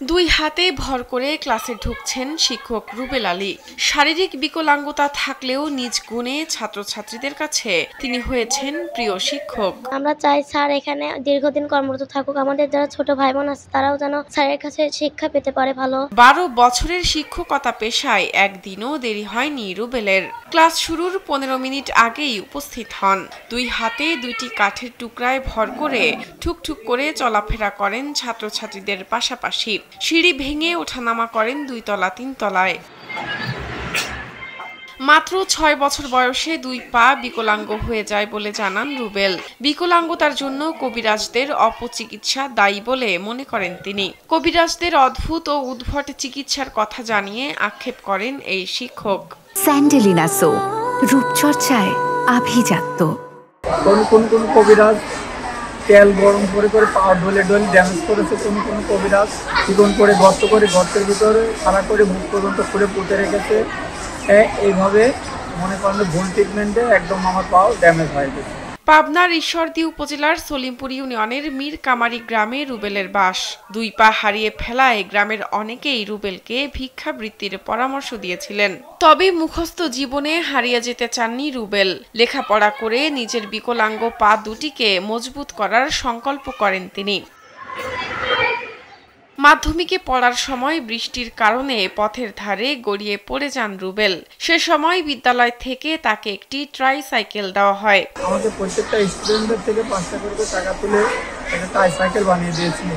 দুই হাতে ভর করে ক্লাসে ঢুকছেন শিক্ষক রুবেল আলী। শারীরিক বিকলাঙ্গতা থাকলেও নিজ গুণে ছাত্রছাত্রীদের কাছে তিনি হয়েছেন প্রিয় শিক্ষক। আমরা চাই স্যার এখানে দীর্ঘদিন কর্মরত থাকুক, আমাদের যারা ছোট ভাই বোন আছে তারাও যেন স্যারের কাছে শিক্ষা পেতে পারে ভালো। 12 বছরের শিক্ষকতা পেশায় একদিনও দেরি হয়নি রুবেলের। ক্লাস শুরুর 15 মিনিট আগেই উপস্থিত হন। দুই হাতে দুইটি কাঠের টুকরায় ভর করে ঠুকঠুক করে চলাফেরা করেন ছাত্রছাত্রীদের পাশাপাশি। সিঁড়ি ভেঙে ওঠানামা করেন 2 তলা 3 তলায়। মাত্র 6 বছর বয়সে 2 পা বিকলাঙ্গ হয়ে যায় বলে জানান রুবেল। বিকলাঙ্গতার জন্য কবিরাজদের অপচিকিৎসা দায়ী বলে মনে করেন তিনি। কবিরাজদের অদ্ভুত ও উদ্ভট চিকিৎসার কথা জানিয়ে আক্ষেপ করেন এই শিক্ষক। স্যান্ডেলিনা সো, রূপচর্চায় আভিজাত্য। কোন কবিরাজ তেল গরম করে পা ঢলে ড্যামেজ করেছে, কোন কবিরাজ চিকন করে গর্তের ভিতরে খাড়া করে মুখ পর্যন্ত খুলে পুঁতে রেখেছে। এইভাবে মনে করেন ভুল ট্রিটমেন্টে একদম আমার পাও ড্যামেজ হয়ে গেছে। পাবনার ঈশ্বরদী উপজেলার সলিমপুর ইউনিয়নের মীর কামারি গ্রামে রুবেলের বাস। 2 পা হারিয়ে ফেলায় গ্রামের অনেকেই রুবেলকে ভিক্ষাবৃত্তির পরামর্শ দিয়েছিলেন। তবে মুখস্থ জীবনে হারিয়ে যেতে চাননি রুবেল। লেখাপড়া করে নিজের বিকলাঙ্গ পা দুটিকে মজবুত করার সংকল্প করেন তিনি। মাধ্যমিকে পড়ার সময় বৃষ্টির কারণে পথের ধারে গড়িয়ে পড়ে যান রুবেল। সে সময় বিদ্যালয় থেকে তাকে একটি ট্রাইসাইকেল দেওয়া হয়। আমাদের প্রত্যেকটা স্টুডেন্টদের থেকে 5 টাকা করে টাকা তুলে একটা ট্রাইসাইকেল বানিয়ে দিয়েছিল।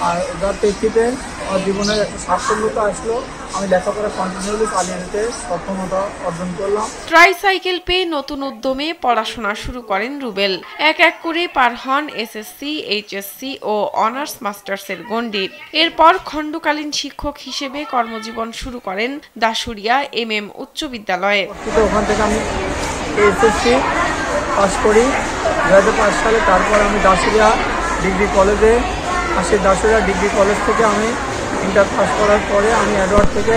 আর ওটার প্রেক্ষিতে আমার জীবনের একটা সাফল্যতা আসলো। আমি লেখাপড়া কন্টিনিউলি চালিয়ে যেতে সক্ষমতা অর্জন করলাম। ট্রাইসাইকেল পেয়ে নতুন উদ্যমে পড়াশোনা শুরু করেন রুবেল। এক এক করে পার হন এসএসসি, এইচএসসি ও অনার্স মাস্টার্সের গণ্ডি। এরপর খণ্ডকালীন শিক্ষক হিসেবে কর্মজীবন শুরু করেন দাসুরিয়া MM উচ্চ বিদ্যালয়ে। ওখান থেকে আমি এসএসসি পাস করি 2005 সালে। তারপর আমি দাসুরিয়া ডিগ্রি কলেজে আসি। দাসুরিয়া ডিগ্রি কলেজ থেকে আমি ইন্টার পাস করার পরে আমি অ্যাডওয়ার্ড থেকে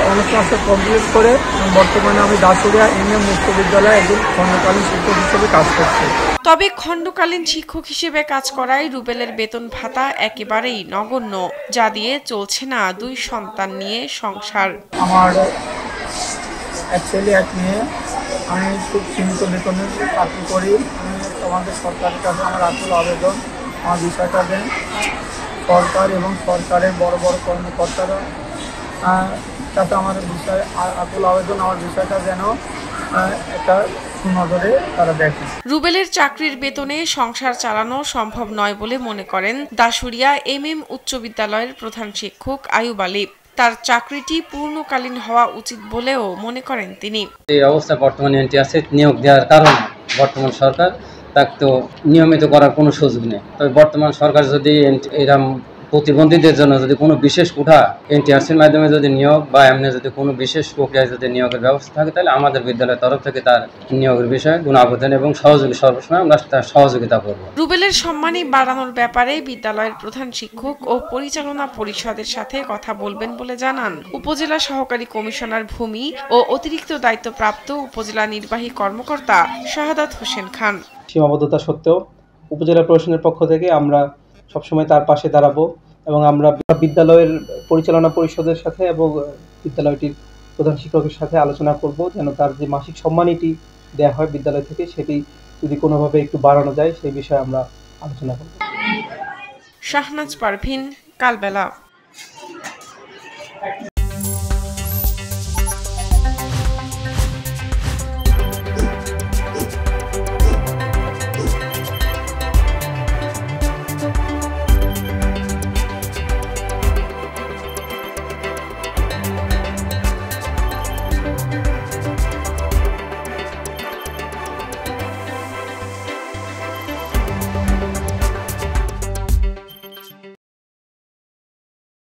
অনার্স মাস্টার কমপ্লিট করে বর্তমানে আমি দাসুরিয়া MM উচ্চ বিদ্যালয়ে একজন খণ্ডকালীন শিক্ষক হিসেবে কাজ করছি। তবে খণ্ডকালীন শিক্ষক হিসেবে কাজ করায় রুবেলের বেতন ভাতা একেবারেই নগণ্য, যা দিয়ে চলছে না 2 সন্তান নিয়ে সংসার। আমার এক ছেলে এক মেয়ে। আমি খুব সীমিত বেতনের চাকরি করি। আমি আমাদের সরকারের কাছে আমার আকুল আবেদন, আমার বিষয়টা দেন সরকার এবং সরকারের বড় বড় কর্মকর্তারা তাতে আমার বিষয় আকুল আবেদন, আমার বিষয়টা যেন একটা সুনজরে তারা দেখে। রুবেলের চাকরির বেতনে সংসার চালানো সম্ভব নয় বলে মনে করেন দাসুরিয়া MM উচ্চ বিদ্যালয়ের প্রধান শিক্ষক আয়ুব আলী। তার চাকরিটি পূর্ণকালীন হওয়া উচিত বলেও মনে করেন তিনি। এই অবস্থা বর্তমানে আছে নিয়োগ দেওয়ার কারণে বর্তমান সরকার তাকে তো নিয়মিত করার কোনো সুযোগ নেই। তবে বর্তমান সরকার যদি এরকম প্রতিবন্ধীদের জন্য যদি কোনো বিশেষ কোঠা NTRCর মাধ্যমে যদি নিয়োগ বা এমনি যদি কোনো বিশেষ প্রক্রিয়ায় যদি নিয়োগের ব্যবস্থা থাকে, তাহলে আমাদের বিদ্যালয়ের তরফ থেকে তার নিয়োগের বিষয়ে কোনো আবেদন এবং সহযোগী সর্বসময় আমরা তার সহযোগিতা করব। রুবেলের সম্মানী বাড়ানোর ব্যাপারে বিদ্যালয়ের প্রধান শিক্ষক ও পরিচালনা পরিষদের সাথে কথা বলবেন বলে জানান উপজেলা সহকারী কমিশনার ভূমি ও অতিরিক্ত দায়িত্বপ্রাপ্ত উপজেলা নির্বাহী কর্মকর্তা শাহাদাত হোসেন খান। সীমাবদ্ধতা সত্ত্বেও উপজেলা প্রশাসনের পক্ষ থেকে আমরা সবসময় তার পাশে দাঁড়াবো এবং আমরা বিদ্যালয়ের পরিচালনা পরিষদের সাথে এবং বিদ্যালয়টির প্রধান শিক্ষকের সাথে আলোচনা করব যেন তার যে মাসিক সম্মানীটি দেওয়া হয় বিদ্যালয় থেকে সেটি যদি কোনোভাবে একটু বাড়ানো যায় সেই বিষয়ে আমরা আলোচনা করব। শাহনাজ পারভিন, কালবেলা।